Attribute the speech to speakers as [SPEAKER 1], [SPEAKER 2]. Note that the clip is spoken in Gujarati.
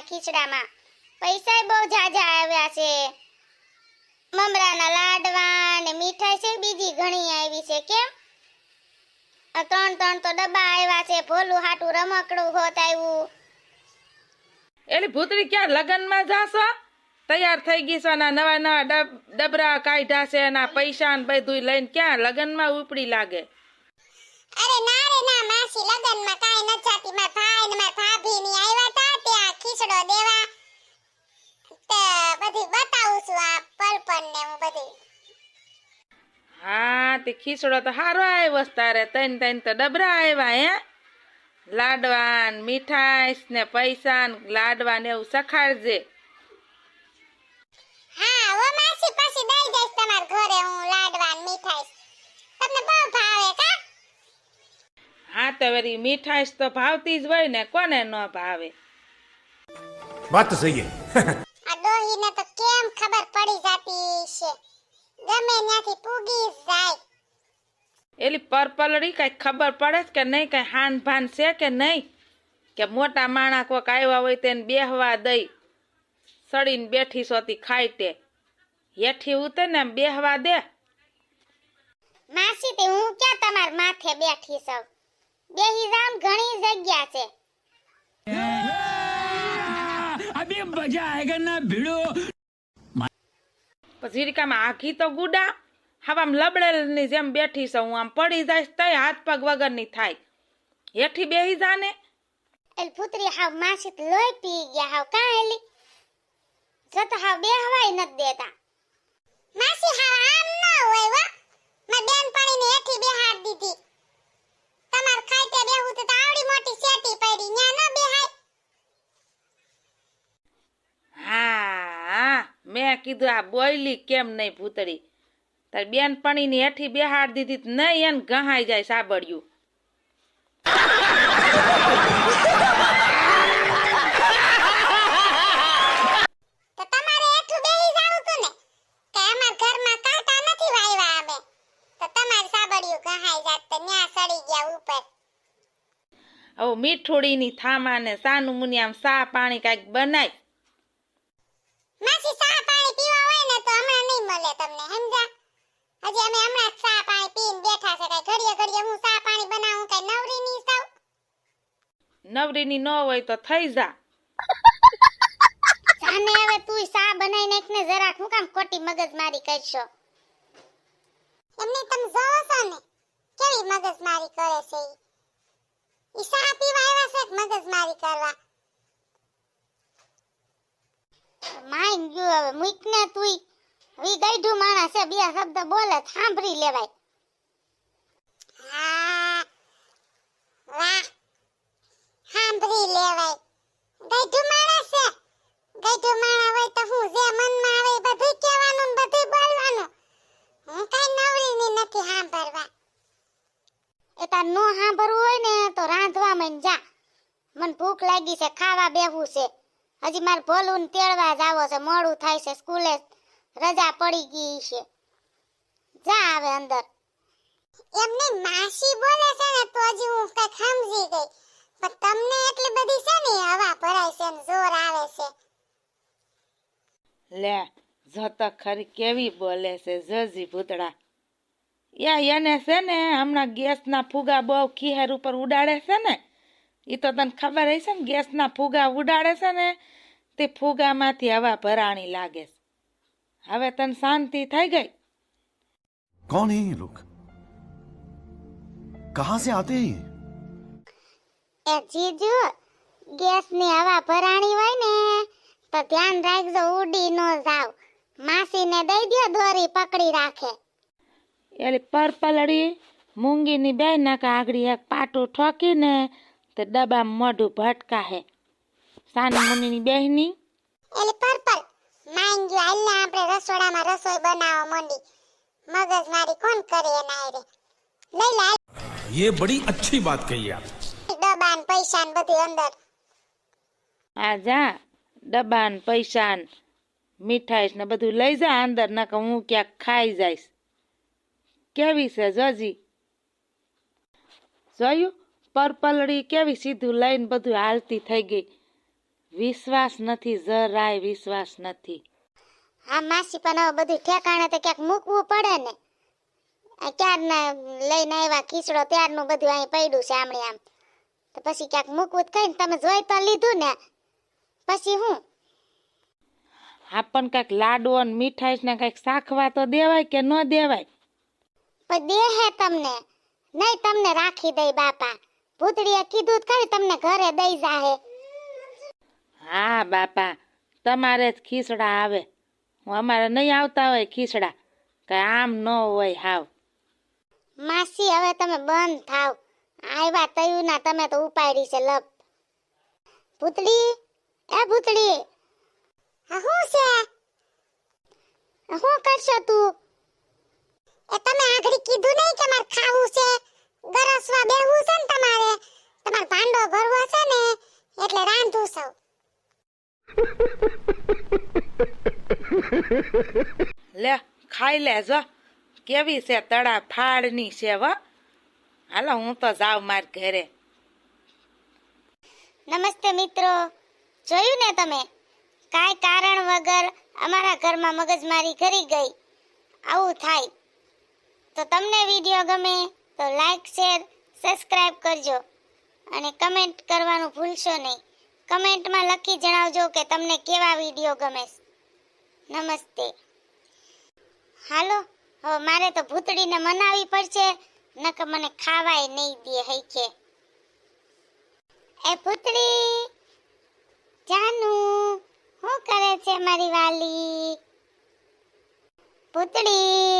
[SPEAKER 1] ખીચડામાં પૈસા બહુ જાજા આવ્યા છે મમરાના લાડવા ને મીઠાઈ છે બીજી ઘણી આવી છે કેમ આ ત્રણ તો ડબ્બા આવ્યા છે ભોલું હાટું રમકડું હોત આવ્યું
[SPEAKER 2] એલી ભૂતરી ક્યાં લગનમાં જાશો તૈયાર થઈ ગઈ છો ના નવા ડબરા કાઢ્યા છે ના પૈસા ને બધું લઈને ક્યાં લગનમાં ઉપડી લાગે
[SPEAKER 1] અરે ના રે ના માસી લગનમાં કાઈ ન જાતી માર ભાઈ ને માર ભાભી ની આવ્યા તા ત્યાં ખીચડો દેવા તે બધી બતાવું છું આ પલપન ને હું બધી
[SPEAKER 2] હા તે ખીચડો તો હારો આવ્યો તારે તૈન તો ડબરા આવ્યા હે લાડવા ને મીઠાઈ ને પૈસા ને લાડવા ને એવું સખાડજે
[SPEAKER 1] હા ઓ માસી પછી દઈ જઈશ તમાર ઘરે હું લાડવા ને મીઠાઈ તમને બહુ ભાવે કા
[SPEAKER 2] હા તો વળી મીઠાઈ તો ભાવતી જ હોય ને કોને ન ભાવે
[SPEAKER 3] વાત તો સહી હે
[SPEAKER 1] આ ડોહીને તો કેમ ખબર પડી જાતી છે ગમે ત્યાંથી પૂગી જાય
[SPEAKER 2] એલી પરપલડી કઈ ખબર પડે કે નહીં કઈ હાન ભાન છે કે નહીં કે મોટા માણા કોક આવ્યા હોય તેને બેહવા દઈ સડીને બેઠી સોતી ખાઈ તે હેઠી ઉતર ને બેહવા દે
[SPEAKER 1] માસી તે હું ક્યાં તમાર માથે બેઠી છું બેહી જામ ઘણી જગ્યા છે
[SPEAKER 4] अभी मजा आएगा ना भिड़ो
[SPEAKER 2] પછી રીકામાં આખી તો ગુડા હવે આમ લબડેલની જેમ બેઠી છું હું આમ પડી જાય તઈ હાથ પગ વગરની થાય હેઠી બેહી જાને
[SPEAKER 1] એલ પુત્રી હાવ માસી તો લોહી પી ગયા હાવ કા એલી જત હાવ બેહવાય નત દેતા માસી હાવ આમ ન હોય વા મે બેન પાણીને હેઠી બેહાડ દીધી તમાર ખાઈતે બેહું તો આવડી મોટી સેટી પડી ન્યા ન બેહાય
[SPEAKER 2] હા મેં કીધું આ બોયલી કેમ નહીં ભૂતળી તાર બેનપણીની હેઠી બેહાડ દીધી નહીં એને ગહાઈ જાય સાબડ્યું
[SPEAKER 1] તો તમારે હેઠું બેહી જાવું તું ને કે અમાર ઘરમાં કાંટા નથી વાવ્યા અમે તો તમાર સાબડિયું ગહાઈ જાત તો ન્યા સડી ગયા ઉપર
[SPEAKER 2] હવે મીઠોડીની થામાને સાનું મુની આમ સા પાણી કાંઈક બનાય
[SPEAKER 1] માસી સા પાણી પીવા હોય ને તો હમણાં નહીં મળે તમને સમજા હજી અમે હમણાં સા પાણી પીને બેઠા છે કઈ ઘડીએ હું સા પાણી બનાવું કઈ નવરી ની સાવ
[SPEAKER 2] નવરીની ન હોય તો થઈ જા
[SPEAKER 1] જાને હવે તું સા બનાવી નાખ ને જરાક હું કામ ખોટી મગજમારી કરશો એમને તમે જોવો છો ને કેવી મગજમારી કરે છે ઈ સા પીવા આવ્યા છે મગજમારી કરવા માઈન ગયો હવે મુઈક ને તુંય વી ગઈઢું માણસ છે બે શબ્દ બોલે સાંભળી લેવાય હા વાહ સાંભળી લેવાય ગઈઢું માણસ છે ગઈઢું માણસ હોય તો હું જે મનમાં આવે બધું કહેવાનું ને બધું બોલવાનું હું કઈ નવરી ની નથી સાંભળવા એ તાર નો સાંભળવું હોય ને તો રાંધવા માંડ જા મને ભૂખ લાગી છે ખાવા બેહવું છે હજી મારે ભોલું ને તેડવા જાવો છે મોડું થાય છે સ્કૂલે રજા પડી ગઈ છે જા આવે અંદર એમને માસી બોલે છે ને તો હજી હું કઈ સમજી ગઈ પણ તમને એટલી બધી છે ને હવા ભરાય છે ને જોર આવે છે
[SPEAKER 2] લે જો તો ખરી કેવી બોલે છે જજી ભૂતડા એને છે ને હમણાં ગેસના ફુગા બહુ ખીહેર ઉપર ઉડાડે છે ને એ તો તને ખબર હશે ને ગેસના ફુગા ઉડાડે છે ને તે ફુગામાંથી હવા ભરાણી લાગે છે હવે તને શાંતિ થઈ ગઈ
[SPEAKER 3] कौन है ये लोग कहां से आते हैं ये
[SPEAKER 1] એ જીજુ ગેસની હવા ભરાણી હોય ને તો ધ્યાન રાખજો ઉડી ન જાવ માસીને દઈ દો દોરી પકડી રાખે
[SPEAKER 2] એટલે પરપલડી મૂંગીની બે નાકા આગળી એક પાટું ઠોકીને તે ડબ્બામાં મોઢું ભટકાહે સાની મુનિની બહેની
[SPEAKER 1] એલી પર્પલ માઈન જો આલ્લા આપણે રસોડામાં રસોઈ બનાવવા માંડી મગજ મારી કોણ કરે એના હારે લઈ લે
[SPEAKER 4] ये बड़ी अच्छी बात कही आप
[SPEAKER 1] ડબ્બાન પૈસા ને બધું અંદર
[SPEAKER 2] આ જા ડબ્બાન પૈસા મીઠાઈ ને બધું લઈ જા અંદર નકર હું ક્યાંક ખાઈ જઈશ કેવી છે જજી જોયું પરપલડી કેવી સીધું લઈને બધું હાલતી થઈ ગઈ વિશ્વાસ નથી, જરાય વિશ્વાસ નથી.
[SPEAKER 1] હા માસી, પણ હવે બધું ઠેકાણે તો ક્યાંક મૂકવું પડે ને. આ ક્યારના લઈને આવ્યા ખીચડો, ત્યારનું બધું અહીં પડ્યું છે આમણે આમ. તો પછી ક્યાંક મૂકવું જ કઈ ને, તમે જોઈ તો લીધું ને, પછી હું
[SPEAKER 2] આપણ કાંઈક લાડુ અને મીઠાઈ ને કાંઈક શાખવા તો દેવાય કે ન દેવાય?
[SPEAKER 1] પણ દે હે તમને નહીં, તમને રાખી દઈ બાપા. ભૂતળીએ કીધું જ ખરી, તમને ઘરે દઈ જાહે.
[SPEAKER 2] હા બાપા, તમારે જ ખીચડા આવે, અમારે નહીં આવતા હોય ખીચડા, કઈ આમ ન હોય હાવ.
[SPEAKER 1] માસી હવે તમે બંધ થાવ, આવ્યા તયું ના તમે તો ઉપાડી છે લપ. ભૂતળી, એ ભૂતળી, હા શું છે? શું કરશો તું? એ તમે આગળ કીધું નહીં કે મારે ખાવું છે, ગરસવા બેહવું છે ને તમારે, તમાર ભાંડો ભરવો છે ને, એટલે રાંધું છું.
[SPEAKER 2] લે ખાઈ લેજો, કેવી છે તળા ફાળની છે વ. હાલો હું તો જાઉં માર ઘરે.
[SPEAKER 1] નમસ્તે મિત્રો, જોયું ને તમે, કાંઈ કારણ વગર અમારા ઘરમાં મગજમારી કરી ગઈ. આવું થાય તો તમને વિડીયો ગમે તો લાઈક, શેર, સબસ્ક્રાઇબ કરજો અને કમેન્ટ કરવાનું ભૂલશો નહીં. કમેન્ટમાં લખી જણાવજો કે તમને કેવા વિડીયો ગમે. નમસ્તે. હાલો હવે મારે તો ભૂતળીને મનાવી પડશે, નકર મને ખાવાય નહીં દે હૈકે. એ ભૂતળી, જાનુ શું કરે છે મારી વાલી? ભૂતળી